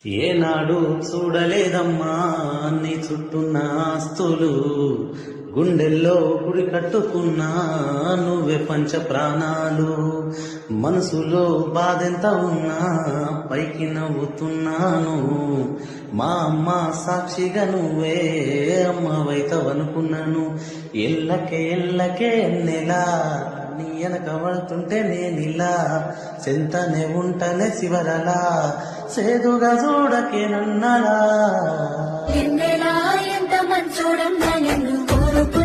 ఏనాడు చూడలేదమ్మా నీ చుట్టూన్న ఆస్తులు, గుండెల్లో గుడి కట్టుకున్నా నువ్వే పంచ ప్రాణాలు. మనసులో బాధెంత ఉన్నా పైకి నవ్వుతున్నాను, మా అమ్మ సాక్షిగా నువ్వే అమ్మవైతవనుకున్నాను. ఎల్లకే నెలా నీ వెనక పడుతుంటే నేనిలా చెంతనే ఉంటనే శివరలా, సేదుగా చూడకే నన్నలా. ఎంత మంచోడన్నా నిన్ను కోరుకు